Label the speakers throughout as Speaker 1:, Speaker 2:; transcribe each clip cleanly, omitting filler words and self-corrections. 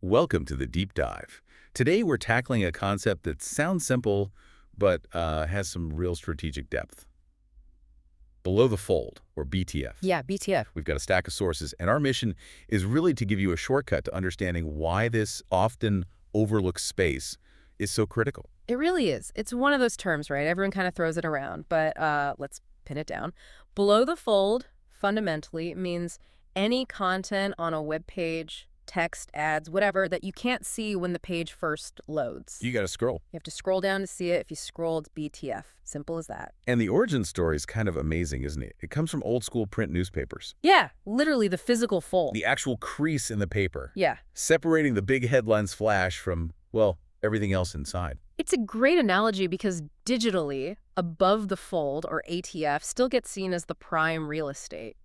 Speaker 1: Welcome to the Deep Dive. Today we're tackling a concept that sounds simple, but has some real strategic depth. Below the fold, or BTF.
Speaker 2: Yeah, BTF.
Speaker 1: We've got a stack of sources, and our mission is really to give you a shortcut to understanding why this often overlooked space is so critical.
Speaker 2: It really is. It's one of those terms, right? Everyone kind of throws it around, but let's pin it down. Below the fold, fundamentally, means any content on a web page, text, ads, whatever, that you can't see when the page first loads.
Speaker 1: You got to scroll.
Speaker 2: You have to scroll down to see it. If you scroll, it's BTF. Simple as that.
Speaker 1: And the origin story is kind of amazing, isn't it? It comes from old-school print newspapers.
Speaker 2: Yeah, literally the physical fold.
Speaker 1: The actual crease in the paper.
Speaker 2: Yeah.
Speaker 1: Separating the big headlines flash from, well, everything else inside.
Speaker 2: It's a great analogy because digitally, above the fold, or ATF, still gets seen as the prime real estate,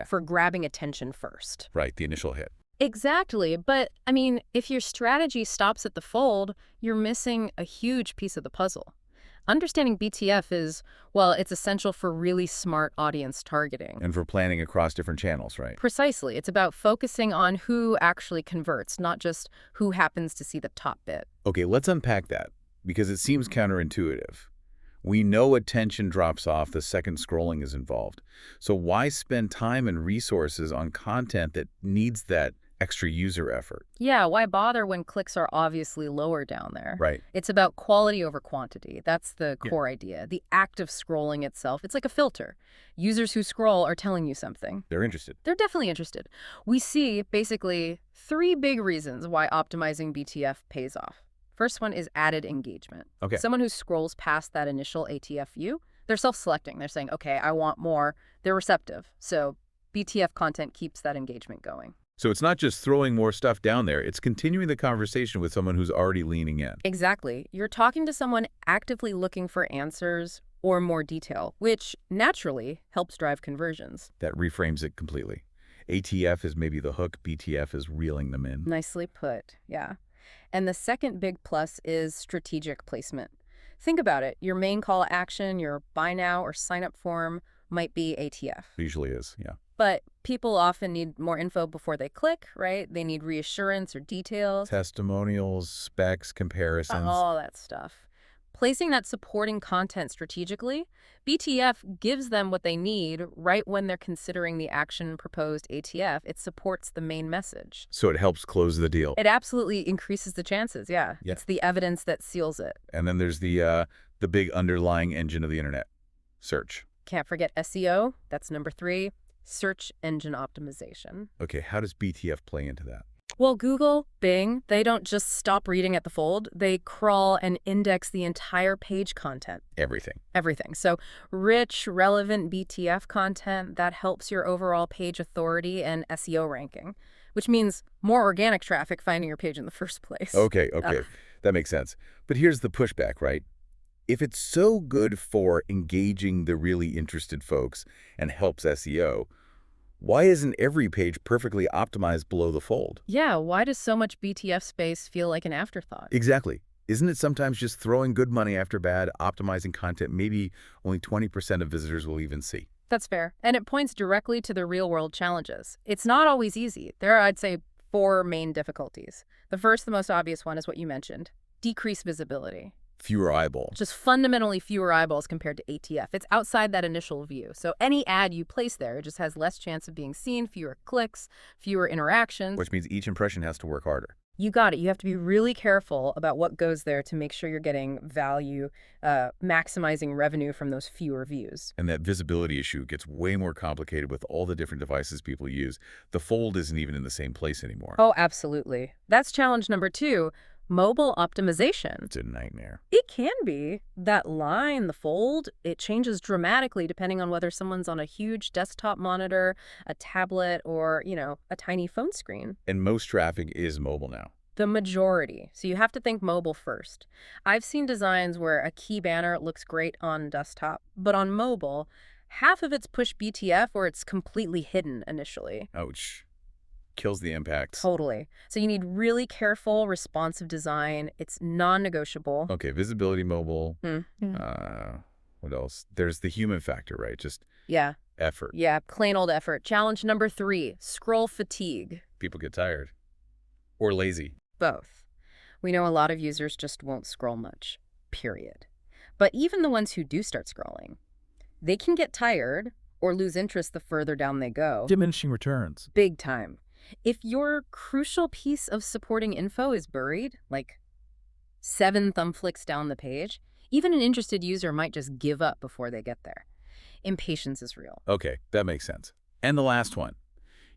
Speaker 2: for grabbing attention first.
Speaker 1: Right, the initial hit.
Speaker 2: Exactly. But, I mean, if your strategy stops at the fold, you're missing a huge piece of the puzzle. Understanding BTF is, well, it's essential for really smart audience targeting.
Speaker 1: And for planning across different channels, right?
Speaker 2: Precisely. It's about focusing on who actually converts, not just who happens to see the top bit.
Speaker 1: Okay, let's unpack that, because it seems counterintuitive. We know attention drops off the second scrolling is involved. So why spend time and resources on content that needs that extra user effort?
Speaker 2: Yeah, why bother when clicks are obviously lower down there?
Speaker 1: Right.
Speaker 2: It's about quality over quantity. That's the core idea. The act of scrolling itself, it's like a filter. Users who scroll are telling you something.
Speaker 1: They're interested.
Speaker 2: They're definitely interested. We see basically 3 big reasons why optimizing BTF pays off. First one is added engagement.
Speaker 1: Okay.
Speaker 2: Someone who scrolls past that initial ATF view, they're self-selecting. They're saying, okay, I want more. They're receptive. So BTF content keeps that engagement going.
Speaker 1: So it's not just throwing more stuff down there, it's continuing the conversation with someone who's already leaning in.
Speaker 2: Exactly. You're talking to someone actively looking for answers or more detail, which naturally helps drive conversions.
Speaker 1: That reframes it completely. ATF is maybe the hook, BTF is reeling them in.
Speaker 2: Nicely put, yeah. And the second big plus is strategic placement. Think about it. Your main call to action, your buy now or sign up form might be ATF.
Speaker 1: Usually is, yeah.
Speaker 2: But people often need more info before they click, right? They need reassurance or details.
Speaker 1: Testimonials, specs, comparisons.
Speaker 2: All that stuff. Placing that supporting content strategically, BTF gives them what they need right when they're considering the action proposed ATF. It supports the main message.
Speaker 1: So it helps close the deal.
Speaker 2: It absolutely increases the chances, yeah. It's the evidence that seals it.
Speaker 1: And then there's the big underlying engine of the internet, search.
Speaker 2: Can't forget SEO. That's number 3. Search engine optimization.
Speaker 1: Okay, how does BTF play into that?
Speaker 2: Well, Google, Bing, they don't just stop reading at the fold. They crawl and index the entire page content.
Speaker 1: Everything.
Speaker 2: Everything. So rich, relevant BTF content, that helps your overall page authority and SEO ranking, which means more organic traffic finding your page in the first place.
Speaker 1: Okay. That makes sense. But here's the pushback, right? If it's so good for engaging the really interested folks and helps SEO, why isn't every page perfectly optimized below the fold?
Speaker 2: Yeah, why does so much BTF space feel like an afterthought?
Speaker 1: Exactly. Isn't it sometimes just throwing good money after bad, optimizing content maybe only 20% of visitors will even see?
Speaker 2: That's fair. And it points directly to the real-world challenges. It's not always easy. There are, I'd say, 4 main difficulties. The first, the most obvious one, is what you mentioned: decreased visibility.
Speaker 1: Fewer eyeballs.
Speaker 2: Just fundamentally fewer eyeballs compared to ATF. It's outside that initial view. So any ad you place there just has less chance of being seen, fewer clicks, fewer interactions.
Speaker 1: Which means each impression has to work harder.
Speaker 2: You got it. You have to be really careful about what goes there to make sure you're getting value, maximizing revenue from those fewer views.
Speaker 1: And that visibility issue gets way more complicated with all the different devices people use. The fold isn't even in the same place anymore.
Speaker 2: Oh, absolutely. That's challenge number 2. Mobile optimization.
Speaker 1: It's a nightmare.
Speaker 2: It can be. That line, the fold, it changes dramatically depending on whether someone's on a huge desktop monitor, a tablet, or, a tiny phone screen.
Speaker 1: And most traffic is mobile now.
Speaker 2: The majority. So you have to think mobile first. I've seen designs where a key banner looks great on desktop, but on mobile, half of it's push BTF or it's completely hidden initially.
Speaker 1: Ouch. Kills the impact.
Speaker 2: Totally. So you need really careful, responsive design. It's non-negotiable.
Speaker 1: Okay, visibility mobile. What else? There's the human factor, right? Just effort.
Speaker 2: Yeah, plain old effort. Challenge number 3, scroll fatigue.
Speaker 1: People get tired. Or lazy.
Speaker 2: Both. We know a lot of users just won't scroll much, period. But even the ones who do start scrolling, they can get tired or lose interest the further down they go.
Speaker 3: Diminishing returns.
Speaker 2: Big time. If your crucial piece of supporting info is buried, like 7 thumb flicks down the page, even an interested user might just give up before they get there. Impatience is real.
Speaker 1: Okay, that makes sense. And the last one.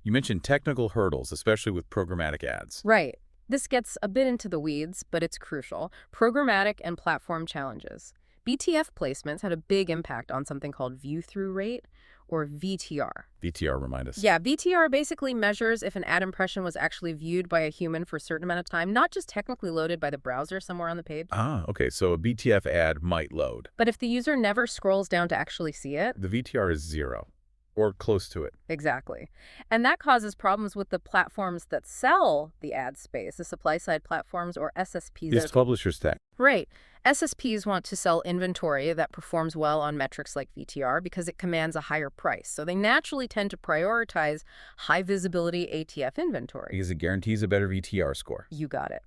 Speaker 1: You mentioned technical hurdles, especially with programmatic ads.
Speaker 2: Right. This gets a bit into the weeds, but it's crucial. Programmatic and platform challenges. BTF placements had a big impact on something called view-through rate, or VTR.
Speaker 1: VTR, remind us.
Speaker 2: Yeah, VTR basically measures if an ad impression was actually viewed by a human for a certain amount of time, not just technically loaded by the browser somewhere on the page.
Speaker 1: Ah, okay, so a BTF ad might load.
Speaker 2: But if the user never scrolls down to actually see it.
Speaker 1: The VTR is 0, or close to it.
Speaker 2: Exactly. And that causes problems with the platforms that sell the ad space, the supply-side platforms, or SSPs.
Speaker 1: It's publisher's tech.
Speaker 2: Right. SSPs want to sell inventory that performs well on metrics like VTR because it commands a higher price. So they naturally tend to prioritize high-visibility ATF inventory.
Speaker 1: Because it guarantees a better VTR score.
Speaker 2: You got it.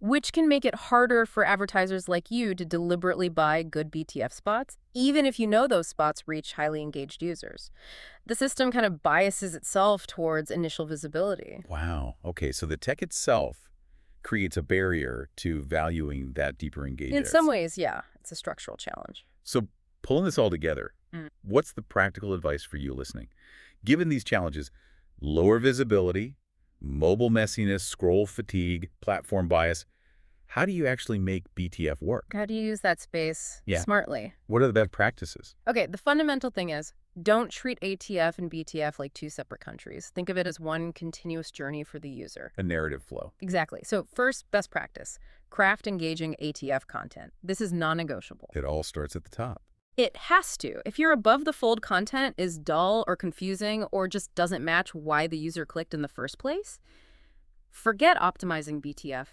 Speaker 2: Which can make it harder for advertisers like you to deliberately buy good BTF spots, even if you know those spots reach highly engaged users. The system kind of biases itself towards initial visibility.
Speaker 1: Wow. Okay, so the tech itself creates a barrier to valuing that deeper engagement.
Speaker 2: In some ways, yeah, it's a structural challenge.
Speaker 1: So pulling this all together, what's the practical advice for you listening? Given these challenges, lower visibility, mobile messiness, scroll fatigue, platform bias, how do you actually make BTF work?
Speaker 2: How do you use that space smartly?
Speaker 1: What are the best practices?
Speaker 2: Okay, the fundamental thing is don't treat ATF and BTF like 2 separate countries. Think of it as one continuous journey for the user.
Speaker 1: A narrative flow.
Speaker 2: Exactly. So first, best practice, craft engaging ATF content. This is non-negotiable.
Speaker 1: It all starts at the top.
Speaker 2: It has to. If your above-the-fold content is dull or confusing or just doesn't match why the user clicked in the first place, forget optimizing BTF.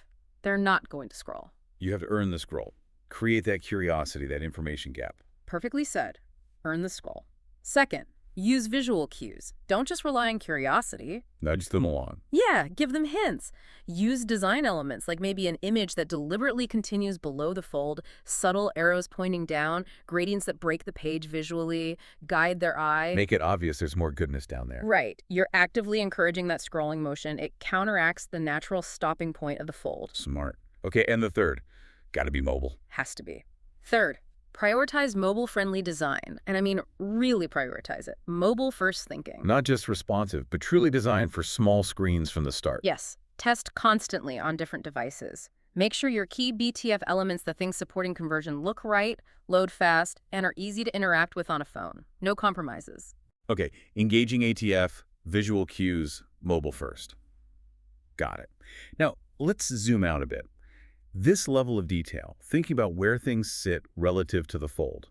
Speaker 2: They're not going to scroll.
Speaker 1: You have to earn the scroll. Create that curiosity, that information gap.
Speaker 2: Perfectly said. Earn the scroll. Second, use visual cues. Don't just rely on curiosity.
Speaker 1: Nudge them along.
Speaker 2: Yeah, give them hints. Use design elements like maybe an image that deliberately continues below the fold, subtle arrows pointing down, gradients that break the page visually, guide their eye.
Speaker 1: Make it obvious there's more goodness down there.
Speaker 2: Right. You're actively encouraging that scrolling motion. It counteracts the natural stopping point of the fold.
Speaker 1: Smart. Okay, and the third, got to be mobile.
Speaker 2: Has to be. Third, prioritize mobile-friendly design. And I mean really prioritize it. Mobile-first thinking.
Speaker 1: Not just responsive, but truly designed for small screens from the start.
Speaker 2: Yes. Test constantly on different devices. Make sure your key BTF elements, the things supporting conversion, look right, load fast, and are easy to interact with on a phone. No compromises.
Speaker 1: Okay, engaging ATF, visual cues, mobile first. Got it. Now, let's zoom out a bit. This level of detail, thinking about where things sit relative to the fold,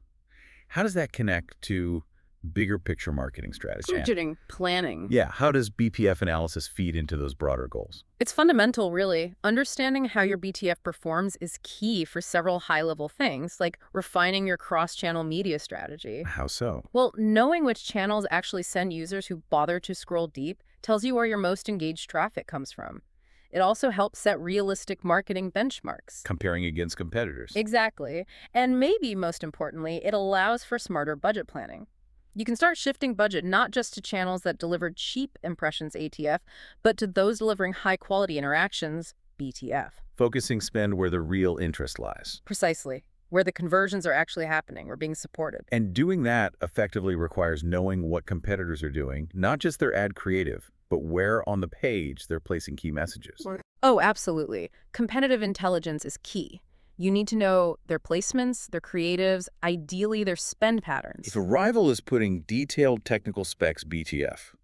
Speaker 1: how does that connect to bigger picture marketing strategy?
Speaker 2: Budgeting, planning.
Speaker 1: Yeah, how does BPF analysis feed into those broader goals?
Speaker 2: It's fundamental, really. Understanding how your BTF performs is key for several high-level things, like refining your cross-channel media strategy.
Speaker 1: How so?
Speaker 2: Well, knowing which channels actually send users who bother to scroll deep tells you where your most engaged traffic comes from. It also helps set realistic marketing benchmarks.
Speaker 1: Comparing against competitors.
Speaker 2: Exactly. And maybe most importantly, it allows for smarter budget planning. You can start shifting budget not just to channels that deliver cheap impressions ATF, but to those delivering high-quality interactions BTF.
Speaker 1: Focusing spend where the real interest lies.
Speaker 2: Precisely. Where the conversions are actually happening or being supported.
Speaker 1: And doing that effectively requires knowing what competitors are doing, not just their ad creative, but where on the page they're placing key messages.
Speaker 2: Oh, absolutely. Competitive intelligence is key. You need to know their placements, their creatives, ideally their spend patterns.
Speaker 1: If a rival is putting detailed technical specs BTF,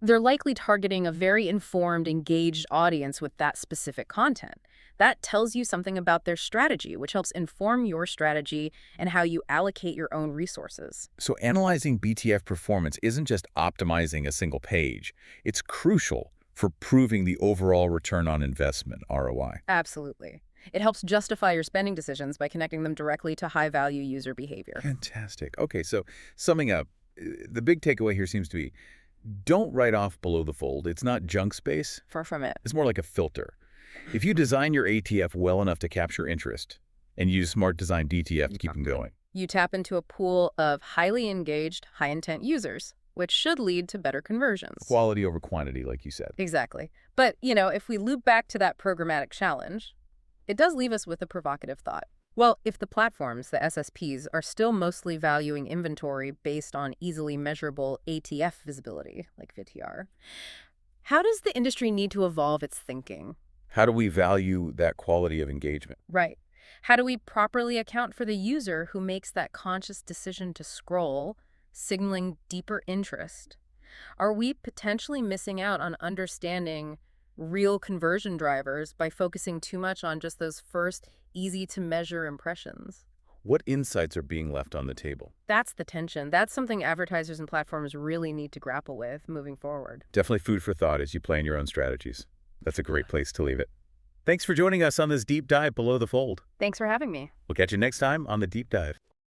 Speaker 2: they're likely targeting a very informed, engaged audience with that specific content. That tells you something about their strategy, which helps inform your strategy and how you allocate your own resources.
Speaker 1: so analyzing BTF performance isn't just optimizing a single page. It's crucial for proving the overall return on investment, ROI.
Speaker 2: Absolutely. It helps justify your spending decisions by connecting them directly to high-value user behavior.
Speaker 1: Fantastic. Okay, so summing up, the big takeaway here seems to be, don't write off below the fold. It's not junk space.
Speaker 2: Far from it.
Speaker 1: It's more like a filter. If you design your ATF well enough to capture interest and use smart design DTF to keep them going.
Speaker 2: You tap into a pool of highly engaged, high-intent users, which should lead to better conversions.
Speaker 1: Quality over quantity, like you said.
Speaker 2: Exactly. But, if we loop back to that programmatic challenge, it does leave us with a provocative thought. Well, if the platforms, the SSPs, are still mostly valuing inventory based on easily measurable ATF visibility, like VTR, how does the industry need to evolve its thinking?
Speaker 1: How do we value that quality of engagement?
Speaker 2: Right. How do we properly account for the user who makes that conscious decision to scroll, signaling deeper interest? Are we potentially missing out on understanding real conversion drivers by focusing too much on just those first easy-to-measure impressions?
Speaker 1: What insights are being left on the table?
Speaker 2: That's the tension. That's something advertisers and platforms really need to grapple with moving forward.
Speaker 1: Definitely food for thought as you plan your own strategies. That's a great place to leave it. Thanks for joining us on this deep dive below the fold.
Speaker 2: Thanks for having me.
Speaker 1: We'll catch you next time on the Deep Dive.